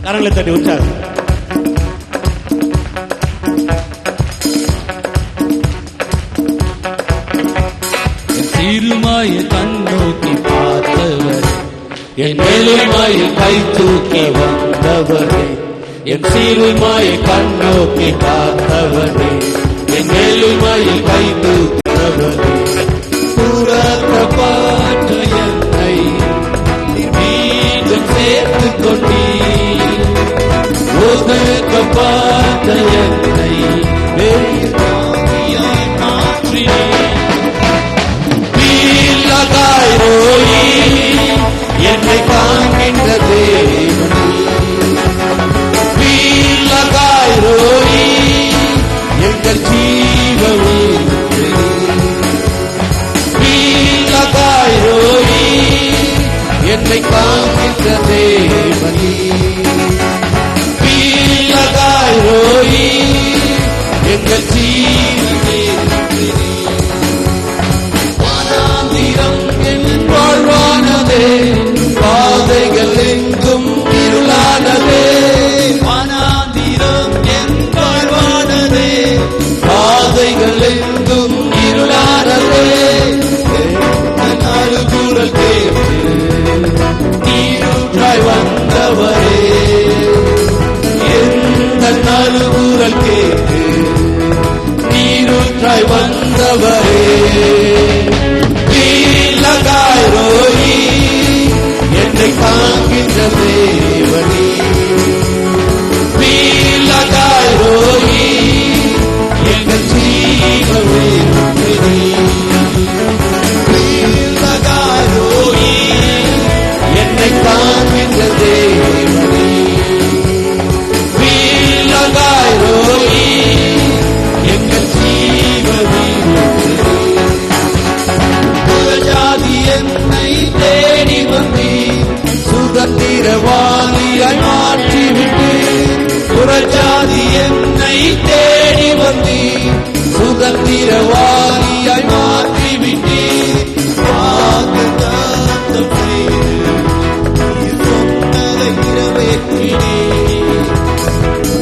கரங்களை தட்டி உற்சாகம். சிறுமாயை கண்ணோக்கி பார்த்தவர், என் எளிமையை கை தூக்கி வந்தவரே. என் சிறுமாயை கண்ணோக்கி பார்த்தவரே, என் எளிமையை கை தூக்கினவரே. புறக்கப்பட்ட என்னை மீண்டும் சேர்த்துக் கொண்டீர். ஒதுக்கப்பட்ட என்னை வேறாகியாய் மாற்றினீர். என்னை காண்கின்ற தேவனே, வீலகாய்ரோயி எங்கள் ஜீவமே. வீலகாய்ரோயி என்னை காண்கின்ற தேவனே, வீலகாய்ரோயி எங்கள் ஜீவமே. பாதைகள் எங்கும் இருளானதே, வனாந்திரம் என் வாழ்வானதே. பாதைகள் எங்கும் இருளானதே, குரல் கேட்டு நீருற்றாய் வந்தவரே. எந்த நறுகுரல் கேட்டு நீருற்றாய் வந்தவரே. வீலகாய்ரோயி என்னை காண்கின்ற தேவனே, வீலகாய்ரோயி எங்கள் ஜீவமே. வீலகாய்ரோயி என்னை காண்கின்ற தேவனே, வீலகாய்ரோயி எங்கள் ஜீவமே. புறஜாதி என்னை தேடி வந்தீ, சுதந்திரவாளியாய் மாற்றிவிட்டு. புறஜாதி என்னை தேடி வந்தீ, சுதந்திரவாளியாய் மாற்றிவிட்டு. வாக்குத்தத்தம் செய்து நீ சொன்னதை நிறைவேற்றினீர்.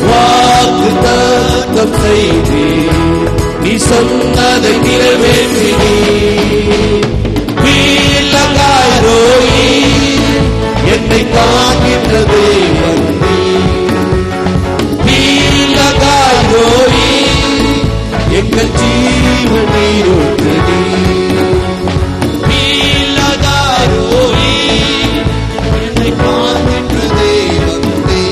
வாக்குத்தத்தம் செய்து நீ சொன்னதை நிறைவேற்றினீர். வீலகாய்ரோயி என்னை காண்கின்ற தேவனே, வீலகாய்ரோயி எங்கள் ஜீவனீரூற்றே. வீலகாய்ரோயி என்னை காண்கின்ற தேவனே,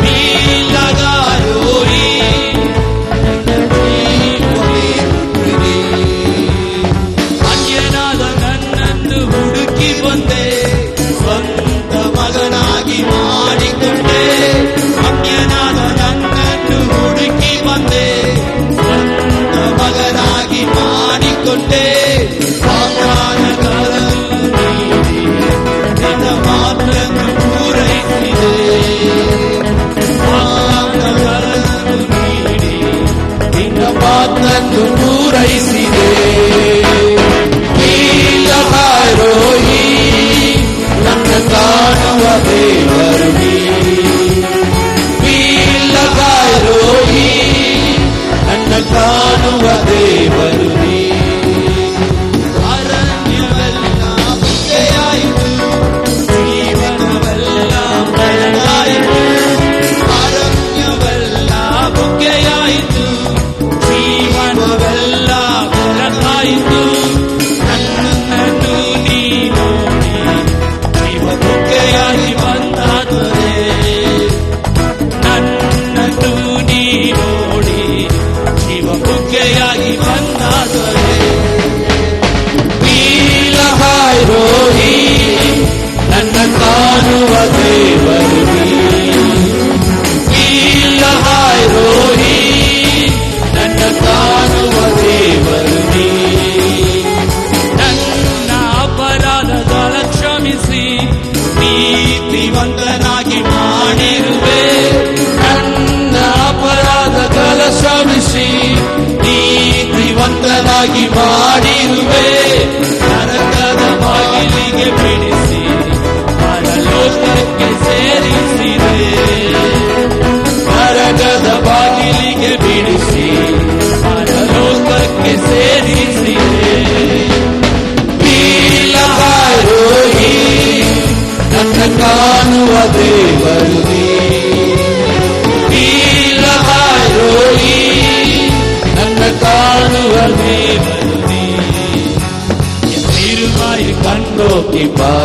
வீலகாய்ரோயி எங்கள் ஜீவனீரூற்றே. அந்யநாத நன்னந்து உடுக்கி வந்தே, சொந்த மகனாகி மாறிக்கொண்டே. அந்யநாத நன்னந்து உடுக்கி வந்தே, சொந்த மகனாகி மாறிக்கொண்டே. சாத்தான கரம் நீடி இந்த மாற்றங்கள் பூரைத்திலே. சாத்தான கரம் நீடி இந்த மாற்றங்கள் பூரைத்திலே. வீலகாய்ரோயி ನನ್ನ ಕಾಣುವದೇ ಬರುವಿ. வீலகாய்ரோயி ನನ್ನ ಕಾಣುವದೇ ಬರುವಿ. ಅರಣ್ಯವೆல்லாம் ಬುಗ್ಗೆಯಾಯಿತು, ಜೀವನವೆல்லாம் ಬೆಳಗಾಯಿತು. ಅರಣ್ಯವೆல்லாம் ಬುಗ್ಗೆಯಾಯಿತು, ಜೀವನವೆல்லாம் ಬೆಳಗಾಯಿತು. ನನ್ನನ್ನು ನೀನು ಬುಗ್ಗೆಯಾಗಿ ಬಂದಾದರೆ, ನನ್ನನ್ನು ನೀ ನೋಡಿ ಜೀವ ಬುಗ್ಗೆಯಾಗಿ ಬಂದಾದರೆ. வீலகாய்ரோயி ನನ್ನ ಕಾಣುವ ದೇವರುವಿ. வீலகாய்ரோயி ನನ್ನ ಕಾಣುವ ದೇವರುವಿ. ನನ್ನ ಅಪರಾಧಗಳ ಕ್ಷಮಿಸಿ ನೀತಿವಂತನಾಗಿ ಮಾಡಿರುವೆ. ನನ್ನ ಅಪರಾಧಗಳ ಕ್ಷಮಿಸಿ ನೀತಿವಂತನಾಗಿ ಮಾಡಿರುವೆ. ನರಕದ ಬಾಗಿಲಿಗೆ ಬಿಡಿಸಿ ಪರಲೋಕಕ್ಕೆ ಸೇರಿಸಿ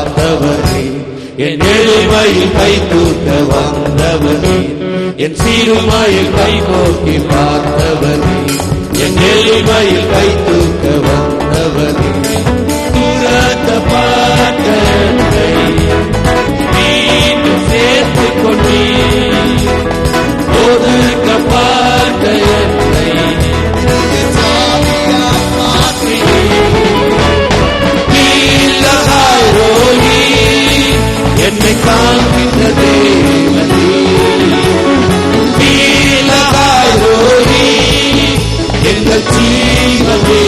பார்த்தவரே, என் எளிமையில் கை தூக்க வந்தவரே, என் சிறுமையில் கை நோக்கி பார்த்தவரே, என் எளிமையில் கை தூக்க வந்தவரே, துரத்தப்பட்ட என்னை மீண்டும் சேர்த்துக் கொண்டீர், ஒதுக்கப்பட்ட என்னை என்னை காண்கின்ற தேவனே, நீலகாய் ரோஹி, எங்கள் ஜீவனே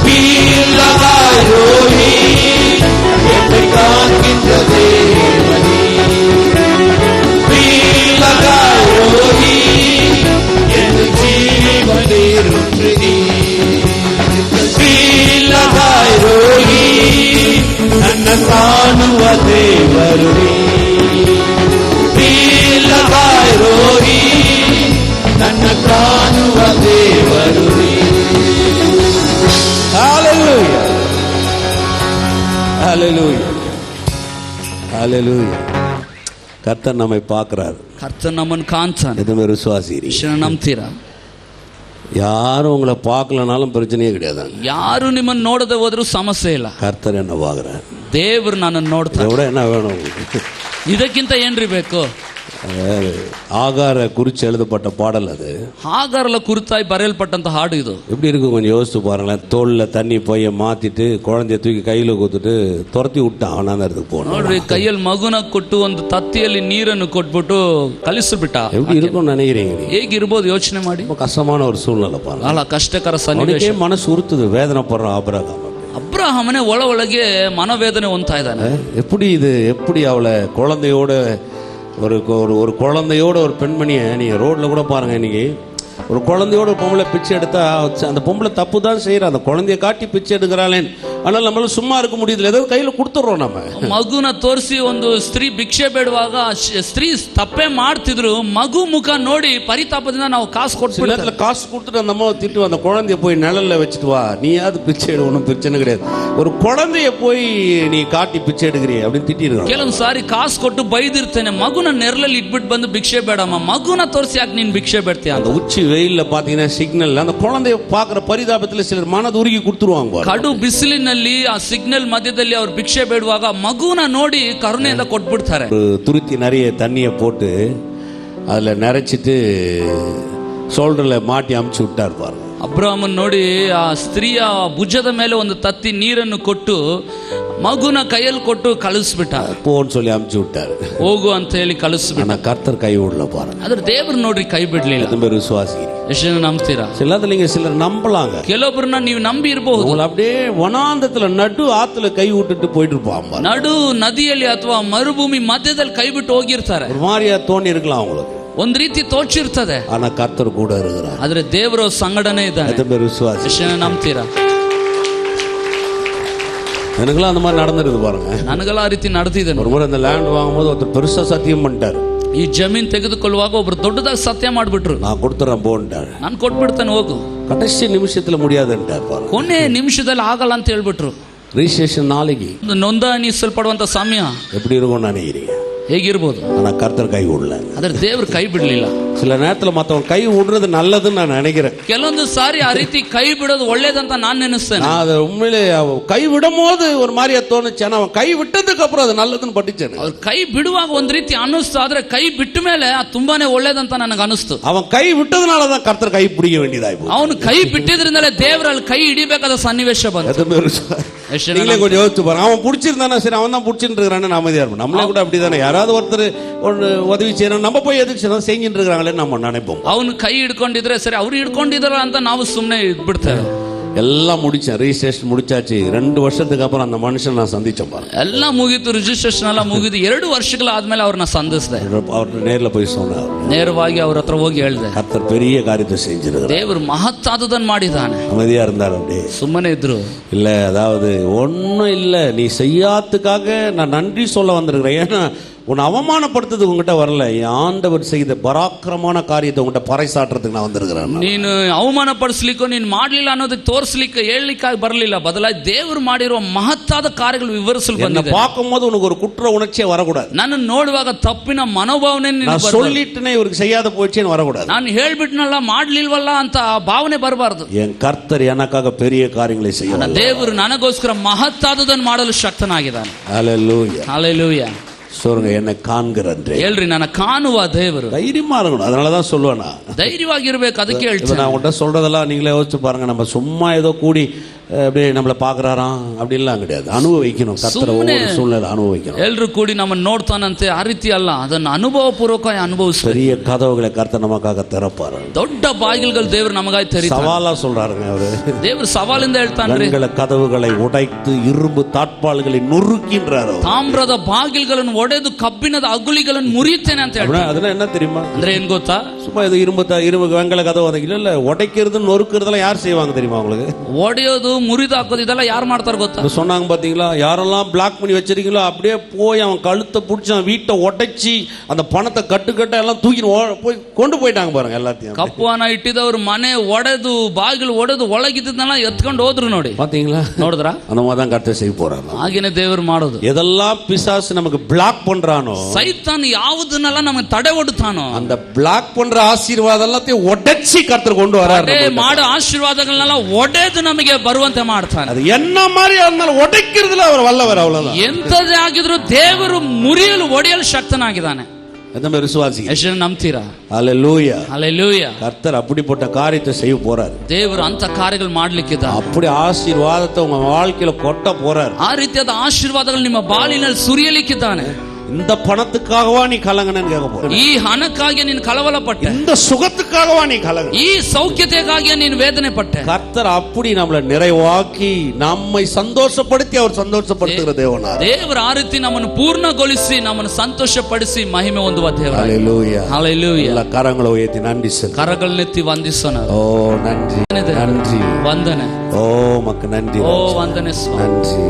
நீலகாய் ரோஹி, என்னை காண்கின்ற தேவனே, நீலகாய் ரோஹி, எங்கள் ஜீவனே நீலகாய் ரோஹி, ನನ್ನ ಕಾಣುವ ದೇವರುಡಿ, ನೀಲಗಾಯ್ ರೋಹಿ, ನನ್ನ ಕಾಣುವ ದೇವರುಡಿ. ஹalleluya, ஹalleluya, ஹalleluya. கர்த்தர் நம்மை பார்க்கிறார், ಕರ್ತನ ನಮ್ಮನ್ನು ಕಾಣ್ತಾನೆ. எதுமே விசுவாசிரி, ನಂಬ್ತೀರಾ? யாரும் உங்களை பார்க்கலனாலும் பிரச்சனையே கிடையாது. ಯಾರು ನಿಮ್ಮನ್ನು ನೋಡದೆ ಹೋದ್ರೂ ಸಮಸ್ಯೆ ಇಲ್ಲ. கர்த்தர் என்ன பார்க்கிறார், ದೇವರು ನನ್ನನ್ನು ನೋಡ್ತಾರೆ. இதோட என்ன வேணும் உங்களுக்கு? ಇದಕ್ಕಿಂತ ಏನ್ರಿ ಬೇಕು? ஆகார குறிச்சு எழுதப்பட்ட பாடல் அது. ஆகாரல குருத்தாய் ಬರೆಯಲ್ಪಟ್ಟಂತ ಹಾಡು ಇದು. எப்படி இருக்கும் கொஞ்சம் யோசிச்சு பாருங்களேன். தோல்ல தண்ணி பைய மாத்திட்டு குழந்தைய தூக்கி கையில கொடுத்துட்டு துரத்தி விட்டான். அவனாந்தரத்துக்கு போனோம். ನೋಡ್ರಿ, ಕೈಯಲ್ಲಿ ಮಗುನ ಕೊಟ್ಟು ಒಂದು ತತ್ತಿಯಲ್ಲಿ ನೀರನ್ನು ಕೊಟ್ಬಿಟ್ಟು ಕಲಿಸಿಬಿಟ್ಟ. எப்படி இருக்கும் நினைக்கிறீங்க? ಹೇಗಿರ್ಬೋದು ಯೋಚನೆ ಮಾಡಿ. ரொம்ப கஷ்டமான ஒரு சூழ்நிலை பாருங்க. ಬಹಳ ಕಷ್ಟಕರ ಸನ್ನಿವೇಶ. மனசு உறுத்துது, வேதனை படுற ஆபிரகாம். ಅಬ್ರಹಾಮನೇ ಒಳಗೆ ಮನವೇದನೆ ಹೊಂದ್ತಾ ಇದ್ದಾನೆ. எப்படி இது, எப்படி அவளை குழந்தையோட ஒரு குழந்தையோட ஒரு பெண்மணியை நீங்க ரோட்ல கூட பாருங்க. இன்னைக்கு ஒரு குழந்தையோட ஒரு பொம்பளை பிச்சை எடுத்தா அந்த பொம்பளை தப்பு தான் செய்யற, அந்த குழந்தைய காட்டி பிச்சை எடுக்கிறாளேன். ஆனால் நம்மளால சும்மா இருக்க முடியுது, ஏதோ கையில கொடுத்துறோம். நம்ம ಮಗುನ ತೋರಿಸಿ ಒಂದು ಸ್ತ್ರೀ ಭಿಕ್ಷೆ ಬೇಡುವಾಗ ಸ್ತ್ರೀ ತಪ್ಪೇ ಮಾಡ್ತಿದ್ರು, ಮಗು ಮುಖ ನೋಡಿ ಪರಿತಾಪದಿಂದ ನಾವು ಕಾಸು ಕೊಡ್ತೀವಿ. காசு கொடுத்துட்டு அந்த அம்மா திட்டு, அந்த குழந்தைய போய் நிழல்ல வச்சுட்டு வா, நீயாவது பிச்சை எடு, ஒன்றும் பிரச்சனை கிடையாது. ஒரு குழந்தைய போய் நீ காட்டி பிச்சை எடுக்கிறிய அப்படின்னு திட்டிருக்கோம். ಕೆಲವೊಂದು ಸಾರಿ ಕಾಸು ಕೊಟ್ಟು ಬೈದಿರ್ತೇನೆ, ಮಗುನ ನೆರಳಲ್ಲಿ ಇಟ್ಬಿಟ್ಟು ಬಂದು ಭಿಕ್ಷೆ ಬೇಡಮ್ಮ, ಮಗುನ ತೋರಿಸಿ ಯಾಕೆ ನೀನ್ ಭಿಕ್ಷೆ ಬೇಡ್ತೀಯ? அந்த உச்சி வெயில்ல பாத்தீங்கன்னா சிக்னல் அந்த குழந்தைய பாக்குற பரிதாபத்துல சிலர் மனது உருகி கொடுத்துருவாங்க. ಕಡು ಬಿಸಿಲಿನಲ್ಲಿ ಆ ಸಿಗ್ನಲ್ ಮಧ್ಯದಲ್ಲಿ ಅವ್ರು ಭಿಕ್ಷೆ ಬೇಡುವಾಗ ಮಗುನ ನೋಡಿ ಕರುಣೆಯಿಂದ ಕೊಟ್ಬಿಡ್ತಾರೆ. துருத்தி நிறைய தண்ணிய போட்டு அதுல நிறைச்சிட்டு ಶೋಲ್ಡರ್ல மாட்டி அமுச்சு விட்டார் பாருங்க. ಅಬ್ರಾಹ್ಮನ್ ನೋಡಿ ಆ ಸ್ತ್ರೀಯ ಭುಜದ ಮೇಲೆ ಒಂದು ತತ್ತಿ ನೀರನ್ನು ಕೊಟ್ಟು ಮಗುನ ಕೈಯಲ್ಲಿ ಕೊಟ್ಟು ಕಳಿಸ್ಬಿಟ್ಟ. போன்னு சொல்லி அமுச்சு விட்டாரு, ಹೋಗು ಅಂತ ಹೇಳಿ ಕಳಿಸ್ಬಿಟ್ಟ. ஆனா கர்த்தர் கை விடல பாருங்க. ಆದ್ರೆ ದೇವರು ನೋಡ್ರಿ ಕೈ ಬಿಡ್ಲಿಲ್ಲ. அது பேர் விசுவாசி. ಎಷ್ಟು ಜನ ನಂಬ್ತೀರಾ? சிலர் நம்பலாங்க, ಕೆಲವೊಬ್ಬರನ್ನ ನೀವು ನಂಬಿ ಇರಬಹುದು. அப்படியே ವನಾಂತத்துல நடு ஆத்துல கை விட்டுட்டு போயிட்டு இருப்பாங்க. ನಡು ನದಿಯಲ್ಲಿ ಅಥವಾ ಮರುಭೂಮಿ ಮಧ್ಯದಲ್ಲಿ ಕೈ ಬಿಟ್ಟು ಹೋಗಿರ್ತಾರೆ. ஒரு மாதிரியா தோணி இருக்கலாம் அவங்களுக்கு, ಒಂದ್ ರೀತಿ ತೋಚಿರ್ತದೆ. ஆனா கர்த்தர் கூட இருக்கிறார். ಆದ್ರೆ ದೇವರು ಸಂಗಡನೆ ಇದ್ದಾನೆ. அது பேர் விசுவாசி. ಎಷ್ಟು ಜನ ನಂಬ್ತೀರಾ? எனக்குலாம் அந்த மாதிரி நடந்துருக்கு பாருங்க. ನನಗೆಲ್ಲ ಆ ರೀತಿ ನಡೆದಿದೆ. ஒரு முறை அந்த லேண்ட் வாங்கும்போது ஒருத்தர் பெருசா சத்தியம் பண்ணிட்டாரு. ಈ ಜಮೀನ್ ತೆಗೆದುಕೊಳ್ಳುವಾಗ ಒಬ್ರು ದೊಡ್ಡದಾಗಿ ಸತ್ಯ ಮಾಡ್ಬಿಟ್ರು. நான் கொடுத்துறேன் போன்ட்டாரு. ನಾನು ಕೊಟ್ಬಿಡ್ತೇನೆ ಹೋಗು. கடைசி நிமிஷத்துல முடியாதுன்ட்டார் பாருங்க. ಕೊನೆ ನಿಮಿಷದಲ್ಲಿ ಆಗಲ್ಲ ಅಂತ ಹೇಳ್ಬಿಟ್ರು. ರಿಜಿಸ್ಟ್ರೇಷನ್ ನಾಳೆಗೆ ನೋಂದಾಯಿಸಲ್ಪಡುವಂತ ಸಮಯ எப்படி இருக்கும் நினைக்கிறீங்க? ಹೇಗಿರ್ಬೋದು? ஆனா கர்த்தர் கை விடல. ಆದ್ರೆ ದೇವ್ರು ಕೈ ಬಿಡ್ಲಿಲ್ಲ. சில நேரத்துல மத்தவங்க கை விடுறது நல்லதுன்னு நான் நினைக்கிறேன். ಕೆಲವೊಂದು ಸಾರಿ ಆ ರೀತಿ ಕೈ ಬಿಡೋದು ಒಳ್ಳೇದಂತ ನಾನು ನೆನೆಸ್ತೇನೆ. அது உண்மையிலே கை விடும் போது ஒரு மாதிரியா தோணுச்சு, ஆனா அவன் கை விட்டதுக்கு அப்புறம் அது நல்லதுன்னு பட்டுச்சேன். ಅವ್ರು ಕೈ ಬಿಡುವಾಗ ಒಂದ್ ರೀತಿ ಅನ್ನಿಸ್ತು, ಆದ್ರೆ ಕೈ ಬಿಟ್ಟ ಮೇಲೆ ತುಂಬಾನೇ ಒಳ್ಳೇದಂತ ನನಗೆ ಅನಿಸ್ತು. அவன் கை விட்டதுனாலதான் கர்த்தர் கை பிடிக்க வேண்டியதாய் போச்சு. ಅವನು ಕೈ ಬಿಟ್ಟಿದ್ರಿಂದಲೇ ದೇವರಲ್ಲಿ ಕೈ ಹಿಡಿಬೇಕಾದ ಸನ್ನಿವೇಶ ಬಂತು. நீங்களே கொஞ்சம் யோசிச்சு பாருங்க. அவன் பிடிச்சிருந்தானா சரி, அவன் தான் பிடிச்சிட்டு இருக்கிறான்னு அமைதியா இருப்போம். நம்மளே கூட அப்படிதானே, யாராவது ஒருத்தர் ஒன்று உதவி செய்யணும், நம்ம போய் எதுக்கு செஞ்சுட்டு இருக்கிறாங்களே நம்ம நினைப்போம். ಅವನು ಕೈ ಹಿಡ್ಕೊಂಡಿದ್ರೆ ಸರಿ, ಅವ್ರು ಹಿಡ್ಕೊಂಡಿದಾರ ಅಂತ ನಾವು ಸುಮ್ಮನೆ ಇದ್ಬಿಡ್ತೇವೆ. எல்லாம் முடிச்சேன், ರಿಜಿಸ್ಟ್ರೇಷನ್ முடிச்சாச்சு. 2 வருஷத்துக்கு அப்புறம் அந்த மனுஷன் நான் சந்திச்சேன் பாருங்க. ಎಲ್ಲ ಮುಗಿತು, ರಿಜಿಸ್ಟ್ರೇಷನ್ ಎಲ್ಲ ಮುಗಿದು 2 ವರ್ಷಗಳ ಆದ್ಮೇಲೆ ಅವ್ರನ್ನ ಸಂಧಿಸಿದೆ. ಅವ್ರ நேர்ல போய் சொன்னார், ನೇರವಾಗಿ ಅವ್ರ ಹತ್ರ ಹೋಗಿ ಹೇಳಿದೆ, கர்த்தர் பெரிய காரியத்தை செஞ்சிருக்கிறார், ದೇವರು ಮಹತ್ತಾದದನ್ನು ಮಾಡಿದ್ದಾನೆ. அமைதியா இருந்தார். அப்படியே ಸುಮ್ಮನೆ ಇದ್ರು. இல்ல, அதாவது ஒன்னும் இல்ல, நீ செய்யாததுக்காக நான் நன்றி சொல்ல வந்திருக்கிறேன். ஏன்னா உன்னை அவமானப்படுத்துறதுக்கு உங்ககிட்ட வரல. என் ஆண்டவர் செய்த பராக்கிரமான காரியத்தை உங்ககிட்ட பறைசாட்டுறதுக்கு நான் வந்திருக்கிறேன். ನೀನು ಅವಮಾನಪಡಿಸ್ಲಿಕ್ಕೋ ನೀನು ಮಾಡಲಿಲ್ಲ ಅನ್ನೋದಕ್ಕೆ ತೋರಿಸ್ಲಿಕ್ಕೆ ಹೇಳಲಿಕ್ಕಾಗಿ ಬರಲಿಲ್ಲ, ಬದಲಾಗಿ ದೇವರು ಮಾಡಿರುವ ಮಹತ್ತಾದ ಕಾರ್ಯಗಳು ವಿವರಿಸಲು என்னை ಬಂದಿದೆ. பார்க்கும்போது உனக்கு ஒரு குற்ற உணர்ச்சியே வரக்கூடாது. ನನ್ನ ನೋಡುವಾಗ ತಪ್ಪಿನ ಮನೋಭಾವನೆ நான் சொல்லிட்டுனே இவருக்கு செய்யாத போயிடுச்சேன்னு வரக்கூடாது. ನಾನು ಹೇಳ್ಬಿಟ್ನಲ್ಲ ಮಾಡ್ಲಿಲ್ವಲ್ಲ ಅಂತ ಆ ಭಾವನೆ ಬರಬಾರದು. என் கர்த்தர் எனக்காக பெரிய காரியங்களை செய்ய ದೇವರು ನನಗೋಸ್ಕರ ಮಹತ್ತಾದದನ್ನು ಮಾಡಲು ಶಕ್ತನಾಗಿದ್ದಾನೆ. ஹல்லேலூயா. ஹல்லேலೂಯಾ. சொல்லுங்க, என்னை காண்கிறன்றே. ಹೇಳ್ರಿ, ನನ್ನ ಕಾಣುವ ದೇವರು. தைரியமா இருக்கணும். அதனாலதான் சொல்லுவேன், தைரியವಾಗಿರ್ಬೇಕು. ಅದಕ್ಕೆ ಹೇಳ್ತೀನಿ. நான் உங்கள்கிட்ட சொல்றதெல்லாம் நீங்களே யோசிச்சு பாருங்க. நம்ம சும்மா ஏதோ கூடி அப்படியே நம்மளை பாக்குறாராம் அப்படின்லாம் கிடையாது. அனுபவிக்கணும். கர்த்தரை ஒவ்வொரு சூழ்நிலை அனுபவிக்கணும். ಎಲ್ರು ಕೂಡಿ ನಮ್ಮನ್ನು ನೋಡ್ತಾನಂತೆ ಆ ರೀತಿ ಅಲ್ಲ, ಅದನ್ನು ಅನುಭವ ಪೂರ್ವಕವಾಗಿ ಅನುಭವಿಸ. பெரிய கதவுகளை கர்த்தர் நமக்காக திறப்பாரு. ದೊಡ್ಡ ಬಾಗಿಲುಗಳು ದೇವರು ನಮಗಾಗಿ ತೆರೀತಾರೆ. சவாலா சொல்றாருங்க அவரு. ದೇವರು ಸವಾಲಿಂದ ಹೇಳ್ತಾನ್ರಿ. கதவுகளை உடைத்து இரும்பு தாட்பாள்களை நொறுக்கின்றாரு. ತಾಮ್ರದ ಬಾಗಿಲುಗಳನ್ನು ಒಡೆದು ಕಬ್ಬಿಣದ ಅಗುಳಿಗಳನ್ನು ಮುರಿಯುತ್ತೇನೆ ಅಂತ ಹೇಳ್ತಾರೆ. ಅದನ್ನ என்ன தெரியுமா? ಅಂದ್ರೆ ಏನ್ ಗೊತ್ತಾ? சும்மா இது இரும்பு வெங்கல கதவு இல்ல, உடைக்கிறது நொறுக்கிறதெல்லாம் யார் செய்வாங்க தெரியுமா உங்களுக்கு? ಒಡೆಯೋದು ಮುರಿದು ಹಾಕೋದು ಇದೆಲ್ಲ ಯಾರು ಮಾಡ್ತಾರೆ ಗೊತ್ತಾ? சொன்னாங்க பாத்தீங்களா, யாரெல்லாம் பிளாக் பண்ணி வச்சிருக்கீங்களோ அப்படியே போய் அவன் கழுத்தை பிடிச்சி அவன் வீட்டை உடைச்சி அந்த பணத்தை கட்டு எல்லாம் தூக்கி போய் கொண்டு போயிட்டாங்க பாருங்க எல்லாத்தையும். ಕಪ್ಪು ಹಣ ಇಟ್ಟಿದವರು ಮನೆ ಒಡೆದು ಬಾಗಿಲು ಒಡೆದು ಒಳಗಿದ್ದನ್ನೆಲ್ಲ ಎತ್ಕೊಂಡು ಹೋದ್ರು ನೋಡಿ. பாத்தீங்களா? ನೋಡಿದ್ರ? அந்த மாதிரி தான் கர்த்தர் செய்ய போறாங்க. ಹಾಗೇನೆ ದೇವರು ಮಾಡೋದು. எதெல்லாம் பிசாசு நமக்கு பிளாக் பண்றானோ, ಸೈತಾನ್ ಯಾವುದನ್ನೆಲ್ಲ ನಮಗೆ ತಡೆ ಒಡ್ತಾನೋ, அந்த பிளாக் பண்ற ஆசீர்வாதம் எல்லாத்தையும் உடைச்சி கர்த்தர் கொண்டு வராரு. ಮಾಡೋ ಆಶೀರ್ವಾದಗಳನ್ನೆಲ್ಲ ಒಡೆದು ನಮಗೆ ಬರುವಂತೆ ಮಾಡ್ತಾನೆ. அது என்ன மாதிரி இருந்தாலும் உடைக்கிறதுல அவர் வல்லவர். அவ்வளவுதான். ಎಂತದೇ ಆಗಿದ್ರು ದೇವರು ಮುರಿಯಲು ಒಡೆಯಲು ಶಕ್ತನಾಗಿದ್ದಾನೆ. நம்ம விசுவாசி. ಎಷ್ಟು ನಂಬ್ತೀರಾ? ஹல்லேலூயா. ஹல்லேலೂಯಾ. கர்த்தர் அப்படிப்பட்ட காரியத்தை செய்ய போறாரு. ದೇವರು ಅಂತ ಕಾರ್ಯಗಳು ಮಾಡ್ಲಿಕ್ಕಿದ್ದಾರೆ. அப்படி ஆசீர்வாதத்தை உங்க வாழ்க்கையில கொட்ட போறாரு. ಆ ರೀತಿಯಾದ ಆಶೀರ್ವಾದಗಳು ನಿಮ್ಮ ಬಾಳಿನಲ್ಲಿ ಸುರಿಯಲಿಕ್ಕಿದ್ದಾನೆ. இந்த பணத்துக்காகவா நீ கலங்கனன்னு கேட்க போற? ಈ ಹಣಕ್ಕಾಗಿ ನೀನು ಕಳವಳ ಪಟ್ಟೆ? இந்த சுகத்துக்காகவா நீ கலங்க? ಈ ಸೌಖ್ಯತೆಗಾಗಿ ನೀನು ವೇದನೆ ಪಟ್ಟೆ? கர்த்தர் அப்படி நம்மளை நிறைவாக்கி நம்மை சந்தோஷப்படுத்தி அவர் சந்தோஷப்படுத்துகிற தேவனா. ದೇವರು ಆ ರೀತಿ ನಮ್ಮನ್ನು ಪೂರ್ಣಗೊಳಿಸಿ ನಮ್ಮನ್ನು ಸಂತೋಷಪಡಿಸಿ ಮಹಿಮೆ ಹೊಂದುವ ದೇವರು. ஹல்லேலூயா. ஹல்லேலூயா. ಎಲ್ಲ ಕರங்களை ಉಯರ್ತಿ நன்றி சொல்லு. ಕರಗಳನ್ನೆತ್ತಿ ವಂದಿಸೋಣ. ஓ நன்றி, நன்றி, ವಂದನೆ. ஓ மக்கு நன்றி, ಓ ವಂದನೆ ಸ್ವಾಮಿ. நன்றி.